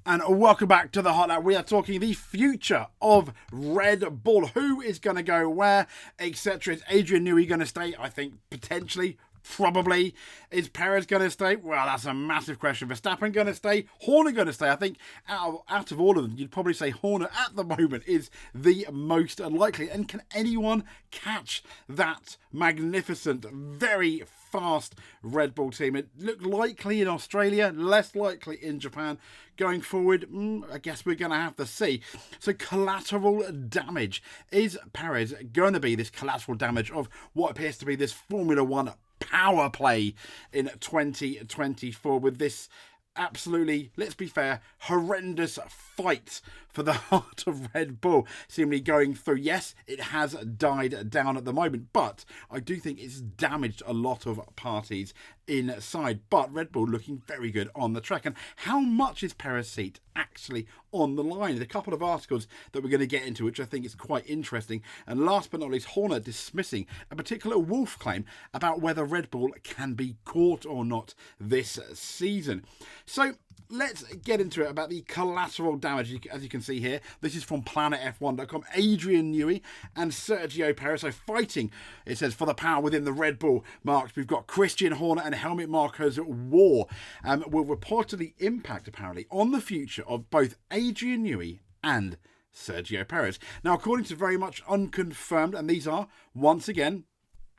And welcome back to the Hot Lap. We are talking the future of Red Bull. Who is going to go where, etc. Is Adrian Newey going to stay? I think potentially, probably. Is Perez going to stay? Well, that's a massive question. Verstappen going to stay? Horner going to stay? I think out of all of them, you'd probably say Horner at the moment is the most likely. And can anyone catch that magnificent, very fast Red Bull team? It looked likely in Australia, less likely in Japan. Going forward, I guess we're going to have to see. So collateral damage. Is Perez going to be this collateral damage of what appears to be this Formula One power play in 2024 with this absolutely, let's be fair, horrendous fight for the heart of Red Bull seemingly going through? Yes, it has died down at the moment, but I do think it's damaged a lot of parties inside. But Red Bull looking very good on the track. And how much is Perez's seat actually on the line? There's a couple of articles that we're going to get into, which I think is quite interesting. And last but not least, Horner dismissing a particular Wolf claim about whether Red Bull can be caught or not this season. So let's get into it about the collateral damage. As you can see here, this is from planetf1.com. Adrian Newey and Sergio Perez. So fighting, it says, for the power within the Red Bull marks. We've got Christian Horner and Helmut Marko's war will reportedly impact, apparently, on the future of both Adrian Newey and Sergio Perez. Now, according to very much unconfirmed, and these are, once again,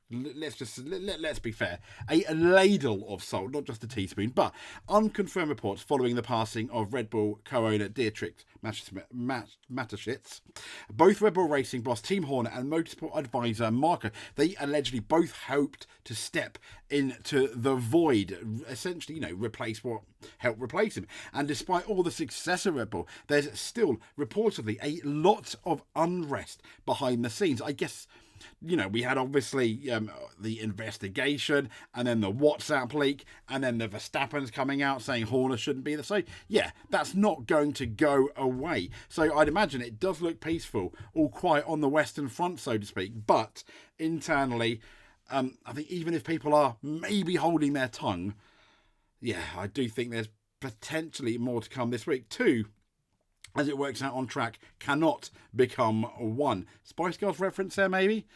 let's be fair, a ladle of salt, not just a teaspoon, but unconfirmed reports following the passing of Red Bull co-owner Dietrich Mateschitz. Both Red Bull Racing boss Team Horner and motorsport advisor Marko, they allegedly both hoped to step into the void, essentially, help replace him. And despite all the success of Red Bull, there's still reportedly a lot of unrest behind the scenes. I guess, we had obviously the investigation and then the WhatsApp leak and then the Verstappen's coming out saying Horner shouldn't be there. So, yeah, that's not going to go away. So I'd imagine it does look peaceful, all quiet on the Western Front, so to speak. But internally, I think even if people are maybe holding their tongue, yeah, I do think there's potentially more to come this week. Two, as it works out on track, cannot become one. Spice Girls reference there, maybe?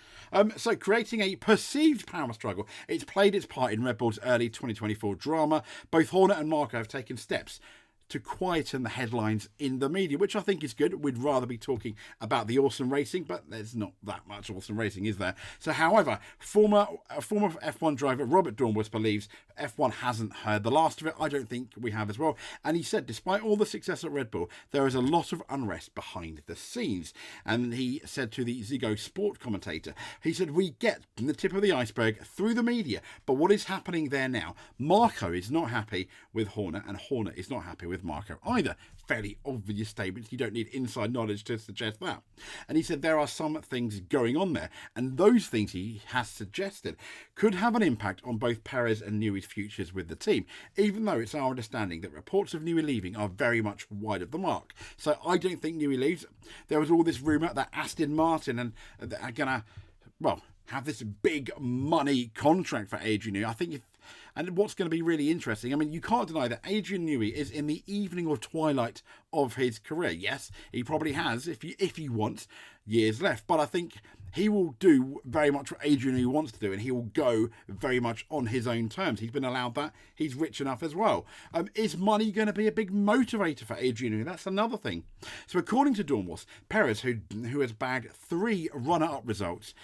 So creating a perceived power struggle, it's played its part in Red Bull's early 2024 drama. Both Horner and Marko have taken steps to quieten the headlines in the media, which I think is good. We'd rather be talking about the awesome racing, but there's not that much awesome racing, is there? So, however, former F1 driver Robert Dornbus believes F1 hasn't heard the last of it. I don't think we have as well. And he said, despite all the success at Red Bull, there is a lot of unrest behind the scenes. And he said to the Ziggo Sport commentator, he said, we get the tip of the iceberg through the media, but what is happening there now? Marko is not happy with Horner, and Horner is not happy with Marko either. Fairly obvious statements. You don't need inside knowledge to suggest that. And he said there are some things going on there, and those things he has suggested could have an impact on both Perez and Newey's futures with the team, even though it's our understanding that reports of Newey leaving are very much wide of the mark. So I don't think Newey leaves. There was all this rumour that Aston Martin are going to, have this big money contract for Adrian Newey. I think and what's going to be really interesting, I mean, you can't deny that Adrian Newey is in the evening or twilight of his career. Yes, he probably has, if he wants, years left. But I think he will do very much what Adrian Newey wants to do, and he will go very much on his own terms. He's been allowed that. He's rich enough as well. Is money going to be a big motivator for Adrian Newey? That's another thing. So according to Dornbus, Perez, who has bagged 3 runner-up results,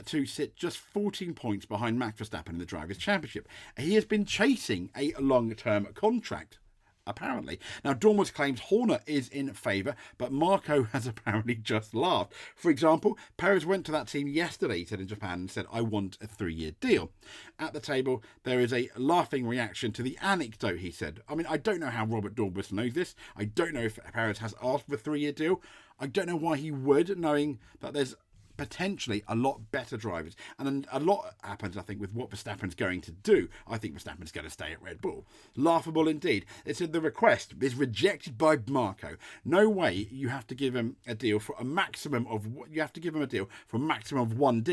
to sit just 14 points behind Max Verstappen in the Drivers' Championship. He has been chasing a long-term contract, apparently. Now, Dornbus claims Horner is in favour, but Marko has apparently just laughed. For example, Perez went to that team yesterday, he said, in Japan, and said, I want a 3-year deal. At the table, there is a laughing reaction to the anecdote, he said. I mean, I don't know how Robert Dornbus knows this. I don't know if Perez has asked for a 3-year deal. I don't know why he would, knowing that there's potentially a lot better drivers. And a lot happens, I think, with what Verstappen's going to do. I think Verstappen's going to stay at Red Bull. Laughable indeed. It said the request is rejected by Marko. No way you have to give him a deal for a maximum of... You have to give him a deal for a maximum of 1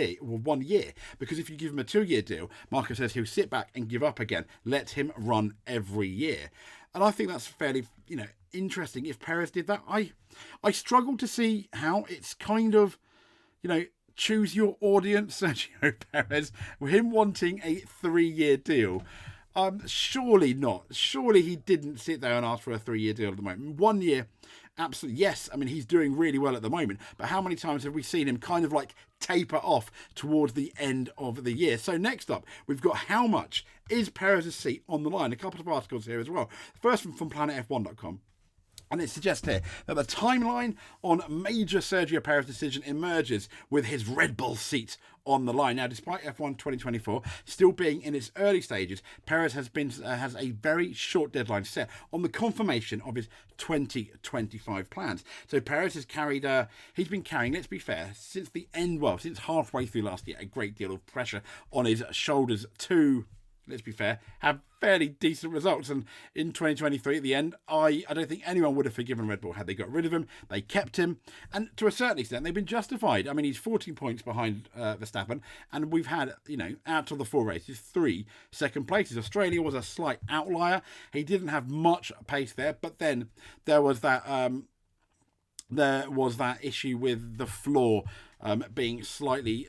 year. Because if you give him a 2-year deal, Marko says he'll sit back and give up again. Let him run every year. And I think that's fairly, interesting if Perez did that. I struggle to see how. It's kind of, choose your audience, Sergio Perez, with him wanting a 3-year deal. Surely not. Surely he didn't sit there and ask for a 3-year deal at the moment. 1 year, absolutely, yes. I mean, he's doing really well at the moment. But how many times have we seen him kind of like taper off towards the end of the year? So next up, we've got how much is Perez's seat on the line? A couple of articles here as well. The first one from planetf1.com. And it suggests here that the timeline on major Sergio Perez decision emerges with his Red Bull seat on the line. Now, despite F1 2024 still being in its early stages, Perez has a very short deadline set on the confirmation of his 2025 plans. So Perez has he's been carrying, let's be fair, since halfway through last year, a great deal of pressure on his shoulders to, let's be fair, have fairly decent results. And in 2023, at the end, I don't think anyone would have forgiven Red Bull had they got rid of him. They kept him. And to a certain extent, they've been justified. I mean, he's 14 points behind Verstappen. And we've had, out of the 4 races, 3 second places. Australia was a slight outlier. He didn't have much pace there. But then there was that issue with the floor being slightly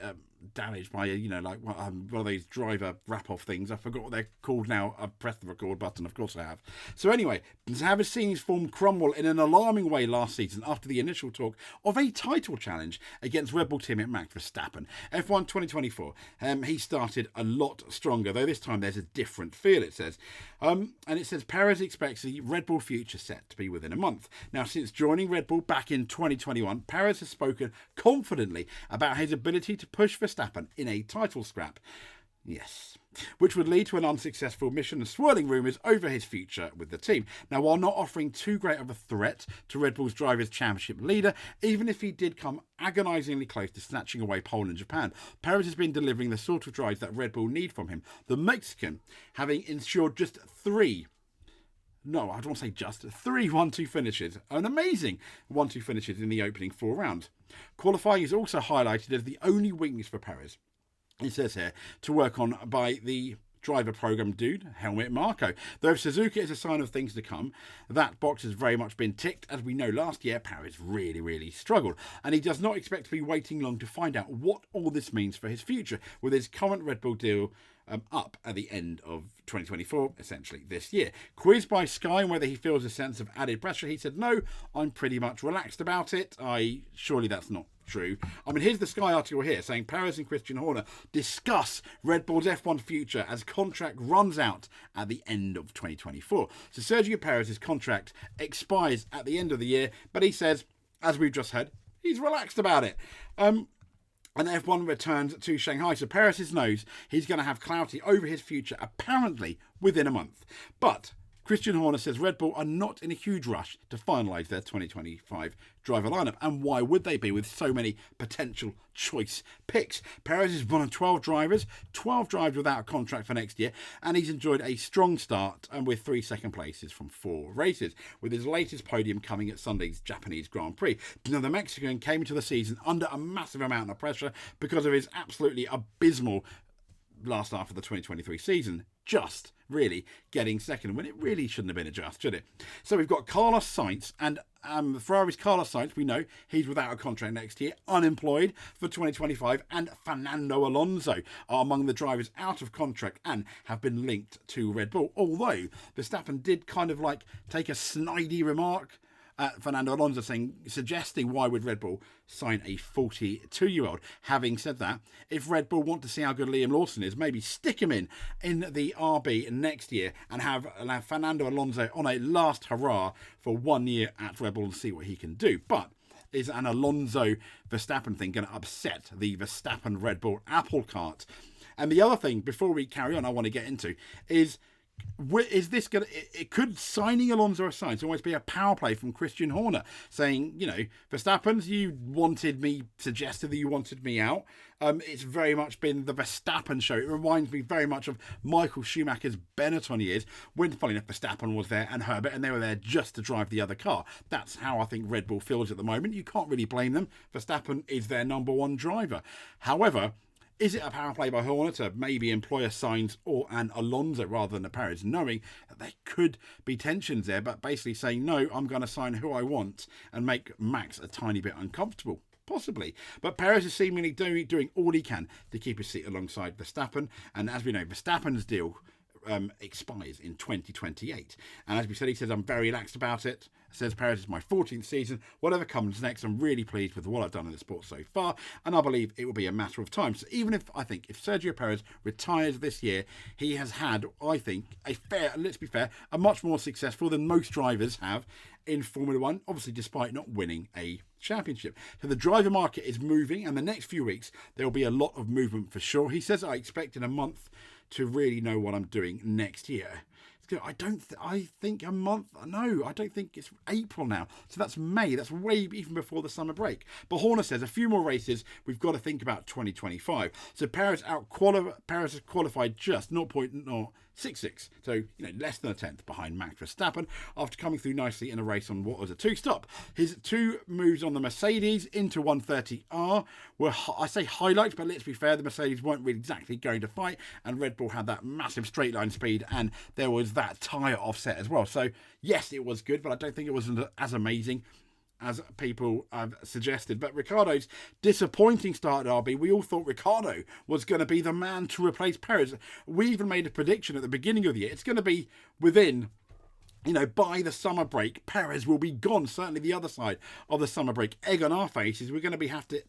damaged by one of those driver wrap-off things. I forgot what they're called now. I've pressed the record button, of course I have. So anyway, to have seen his form crumble in an alarming way last season after the initial talk of a title challenge against Red Bull teammate Max Verstappen. F1 2024, he started a lot stronger, though this time there's a different feel, it says. And it says Perez expects the Red Bull future set to be within a month. Now, since joining Red Bull back in 2021, Perez has spoken confidently about his ability to push Verstappen in a title scrap. Yes. Which would lead to an unsuccessful mission and swirling rumours over his future with the team. Now, while not offering too great of a threat to Red Bull's Drivers' Championship leader, even if he did come agonisingly close to snatching away pole in Japan, Perez has been delivering the sort of drives that Red Bull need from him. The Mexican, having ensured just 3 1-2 finishes. An amazing 1-2 finishes in the opening 4 rounds. Qualifying is also highlighted as the only weakness for Perez. It says here, to work on by the driver program dude, Helmut Marko. Though if Suzuka is a sign of things to come, that box has very much been ticked. As we know, last year, Perez really struggled. And he does not expect to be waiting long to find out what all this means for his future, with his current Red Bull deal up at the end of 2024, essentially this year. Quizzed by Sky on whether he feels a sense of added pressure, he said, "No, I'm pretty much relaxed about it." Surely that's not true. I mean, here's the Sky article here saying Perez and Christian Horner discuss Red Bull's F1 future as contract runs out at the end of 2024. So Sergio Perez's contract expires at the end of the year, but he says, as we've just heard, he's relaxed about it. And F1 returns to Shanghai, so Perez knows he's going to have clarity over his future apparently within a month. But Christian Horner says Red Bull are not in a huge rush to finalise their 2025 driver lineup. And why would they be with so many potential choice picks? Perez is one of 12 drivers without a contract for next year, and he's enjoyed a strong start and with 3 second places from 4 races, with his latest podium coming at Sunday's Japanese Grand Prix. Now, the Mexican came into the season under a massive amount of pressure because of his absolutely abysmal last half of the 2023 season, just really getting second when it really shouldn't have been a just, should it? So we've got Carlos Sainz, and Ferrari's Carlos Sainz, we know he's without a contract next year, unemployed for 2025, and Fernando Alonso are among the drivers out of contract and have been linked to Red Bull, although Verstappen did kind of take a snidey remark at Fernando Alonso suggesting why would Red Bull sign a 42-year-old. Having said that, if Red Bull want to see how good Liam Lawson is, maybe stick him in the RB next year and have Fernando Alonso on a last hurrah for 1 year at Red Bull and see what he can do. But is an Alonso Verstappen thing going to upset the Verstappen Red Bull apple cart? And the other thing, before we carry on, I want to get into is this going to, could signing Alonso a sign to almost be a power play from Christian Horner saying, Verstappen, you wanted me, suggested that you wanted me out. It's very much been the Verstappen show. It reminds me very much of Michael Schumacher's Benetton years when, funny enough, Verstappen was there and Herbert, and they were there just to drive the other car. That's how I think Red Bull feels at the moment. You can't really blame them. Verstappen is their number 1 driver. However, Is it a power play by Horner to maybe employ a Sainz or an Alonso rather than a Perez, knowing that there could be tensions there, but basically saying, no, I'm going to sign who I want and make Max a tiny bit uncomfortable? Possibly. But Perez is seemingly doing all he can to keep his seat alongside Verstappen. And as we know, Verstappen's deal expires in 2028. And as we said, he says, I'm very relaxed about it. Says Perez is my 14th season. Whatever comes next, I'm really pleased with what I've done in the sport so far, and I believe it will be a matter of time. So even if I think if Sergio Perez retires this year, he has had, I think, let's be fair, a much more successful than most drivers have in Formula One, obviously despite not winning a championship. So the driver market is moving, and the next few weeks there will be a lot of movement for sure. He says I expect in a month to really know what I'm doing next year. I think a month. No, I don't think it's April now. So that's May. That's way even before the summer break. But Horner says a few more races. We've got to think about 2025. So Perez has qualified just 0.066. So less than a tenth behind Max Verstappen after coming through nicely in a race on what was a two-stop. His two moves on the Mercedes into 130R were, I say, highlights, but let's be fair, the Mercedes weren't really exactly going to fight, and Red Bull had that massive straight line speed, and there was that tyre offset as well. So yes, it was good, but I don't think it was as amazing as people have suggested. But Ricciardo's disappointing start at RB, we all thought Ricciardo was going to be the man to replace Perez. We even made a prediction at the beginning of the year. It's going to be within, by the summer break, Perez will be gone. Certainly the other side of the summer break. Egg on our faces. We're going to have to,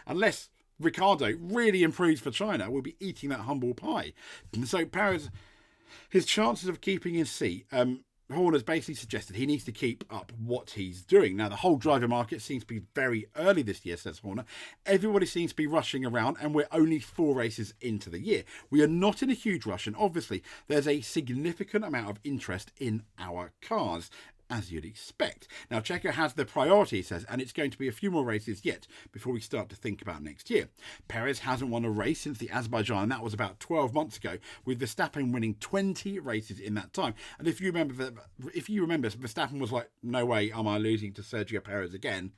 unless Ricciardo really improves for China, we'll be eating that humble pie. And so Perez, his chances of keeping his seat, Horner's basically suggested he needs to keep up what he's doing. Now, the whole driver market seems to be very early this year, says Horner. Everybody seems to be rushing around, and we're only 4 races into the year. We are not in a huge rush, and obviously there's a significant amount of interest in our cars, as you'd expect. Now, Checo has the priority, he says, and it's going to be a few more races yet before we start to think about next year. Perez hasn't won a race since the Azerbaijan, and that was about 12 months ago, with Verstappen winning 20 races in that time. And if you remember, Verstappen was like, no way am I losing to Sergio Perez again.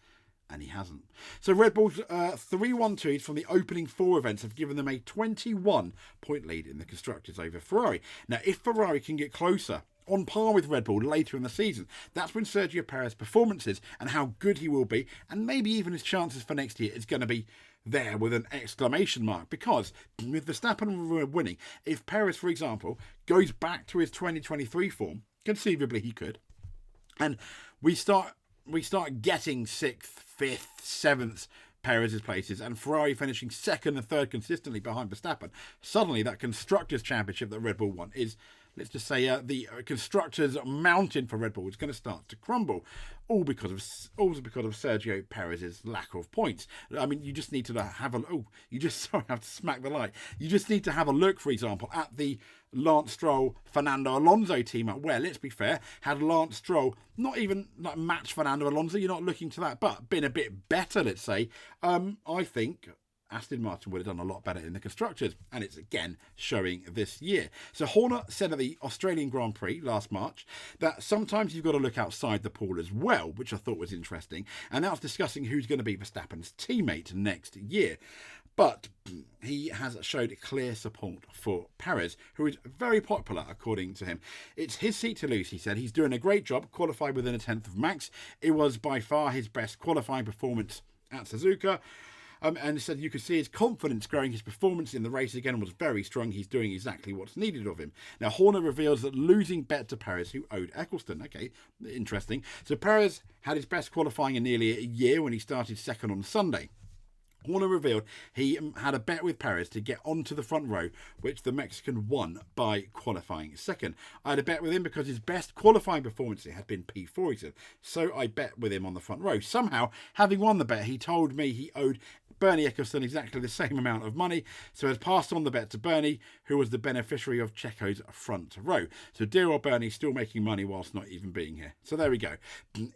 And he hasn't. So Red Bull's 3-1-2s from the opening 4 events have given them a 21-point lead in the Constructors over Ferrari. Now, if Ferrari can get closer, on par with Red Bull later in the season, that's when Sergio Perez's performances and how good he will be, and maybe even his chances for next year, is going to be there with an exclamation mark. Because with Verstappen winning, if Perez, for example, goes back to his 2023 form, conceivably he could, and we start getting 6th, 5th, 7th Perez's places, and Ferrari finishing 2nd and 3rd consistently behind Verstappen, suddenly that Constructors' Championship that Red Bull won is, let's just say, the Constructors' mountain for Red Bull is going to start to crumble, all because of Sergio Perez's lack of points. I mean, you just need to have a sorry, I have to smack the light. You just need to have a look, for example, at the Lance Stroll, Fernando Alonso team up, where, let's be fair, had Lance Stroll not even match Fernando Alonso, you're not looking to that, but been a bit better, let's say, I think Aston Martin would have done a lot better in the Constructors, and it's again showing this year. So Horner said at the Australian Grand Prix last March that sometimes you've got to look outside the pool as well, which I thought was interesting, and that was discussing who's going to be Verstappen's teammate next year. But he has showed clear support for Perez, who is very popular, according to him. It's his seat to lose, he said. He's doing a great job, qualified within a tenth of Max. It was by far his best qualifying performance at Suzuka. And he said you could see his confidence growing. His performance in the race again was very strong. He's doing exactly what's needed of him. Now, Horner reveals that losing bet to Perez, who owed Eccleston. Okay, interesting. So Perez had his best qualifying in nearly a year when he started 2nd on Sunday. Horner revealed he had a bet with Perez to get onto the front row, which the Mexican won by qualifying 2nd. I had a bet with him because his best qualifying performance had been P4, he said. So I bet with him on the front row. Somehow, having won the bet, he told me he owed Bernie Eccleston exactly the same amount of money, so has passed on the bet to Bernie, who was the beneficiary of Checo's front row. So dear old Bernie still making money whilst not even being here. So there we go.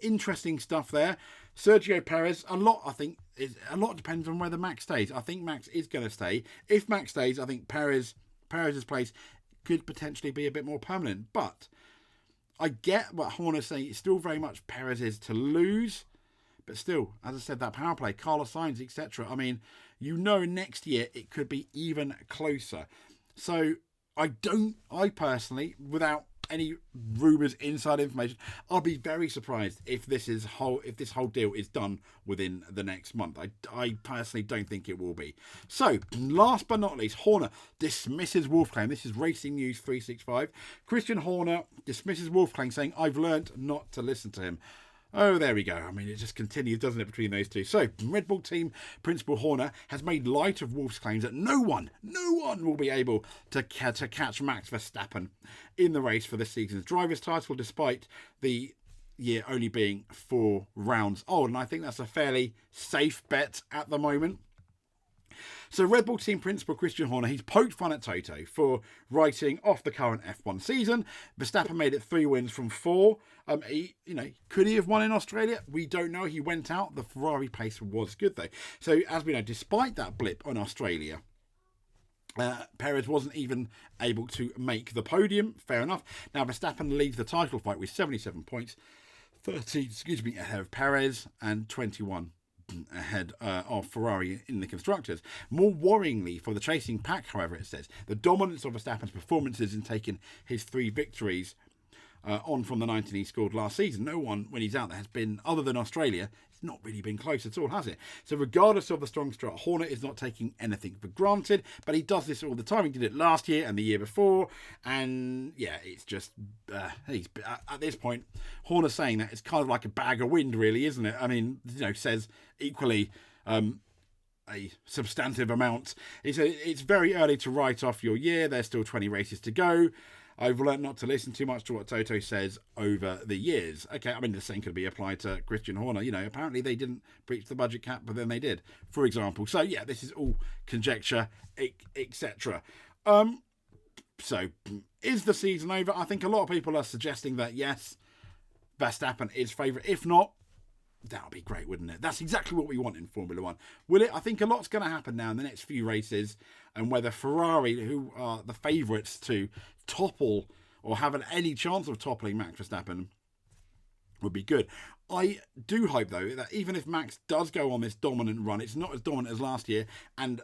Interesting stuff there. Sergio Perez, a lot depends on whether Max stays. I think Max is going to stay. If Max stays, I think Perez's place could potentially be a bit more permanent. But I get what Horner's saying. It's still very much Perez's to lose. But still, as I said, that power play, Carlos Sainz, etc. I mean, you know next year it could be even closer. So I personally, without any rumours, inside information, I'll be very surprised if this whole deal is done within the next month. I personally don't think it will be. So, last but not least, Horner dismisses Wolff claim. This is Racing News 365. Christian Horner dismisses Wolff claim, saying, "I've learnt not to listen to him." Oh, there we go. I mean, it just continues, doesn't it, between those two? So, Red Bull team principal Horner has made light of Wolff's claims that no one will be able to catch Max Verstappen in the race for this season's driver's title, despite the year only being 4 rounds old. And I think that's a fairly safe bet at the moment. So Red Bull team principal Christian Horner, he's poked fun at Toto for writing off the current F1 season. Verstappen made it 3 wins from 4. Could he have won in Australia? We don't know. He went out. The Ferrari pace was good though. So as we know, despite that blip on Australia, Perez wasn't even able to make the podium. Fair enough. Now Verstappen leads the title fight with 77 points, 13, ahead of Perez and 21 ahead of Ferrari in the constructors. More worryingly for the chasing pack, however, it says the dominance of Verstappen's performances in taking his 3 victories on from the 19 he scored last season. No one, when he's out there, has been, other than Australia, it's not really been close at all, has it? So regardless of the strong start, Horner is not taking anything for granted, but he does this all the time. He did it last year and the year before, and yeah, it's just, he's at this point, Horner saying that it's kind of like a bag of wind, really, isn't it? I mean, says equally a substantive amount. He said it's very early to write off your year. There's still 20 races to go. I've learned not to listen too much to what Toto says over the years. Okay, I mean, the same could be applied to Christian Horner. Apparently they didn't breach the budget cap, but then they did, for example. So, yeah, this is all conjecture, etc. So, is the season over? I think a lot of people are suggesting that, yes, Verstappen is favourite. If not, that would be great, wouldn't it? That's exactly what we want in Formula One. Will it? I think a lot's going to happen now in the next few races, and whether Ferrari, who are the favourites to topple or have any chance of toppling Max Verstappen, would be good. I do hope, though, that even if Max does go on this dominant run, it's not as dominant as last year, and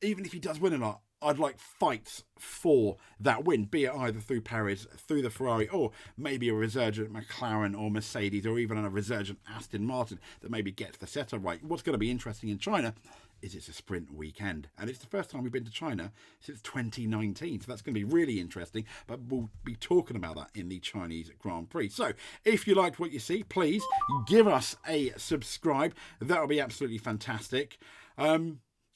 even if he does win a lot, I'd like fights for that win, be it either through Perez, through the Ferrari, or maybe a resurgent McLaren or Mercedes, or even a resurgent Aston Martin that maybe gets the setup right. What's going to be interesting in China is it's a sprint weekend, and it's the first time we've been to China since 2019, so that's going to be really interesting, but we'll be talking about that in the Chinese Grand Prix. So if you liked what you see, please give us a subscribe. That would be absolutely fantastic.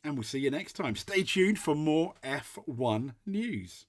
And we'll see you next time. Stay tuned for more F1 news.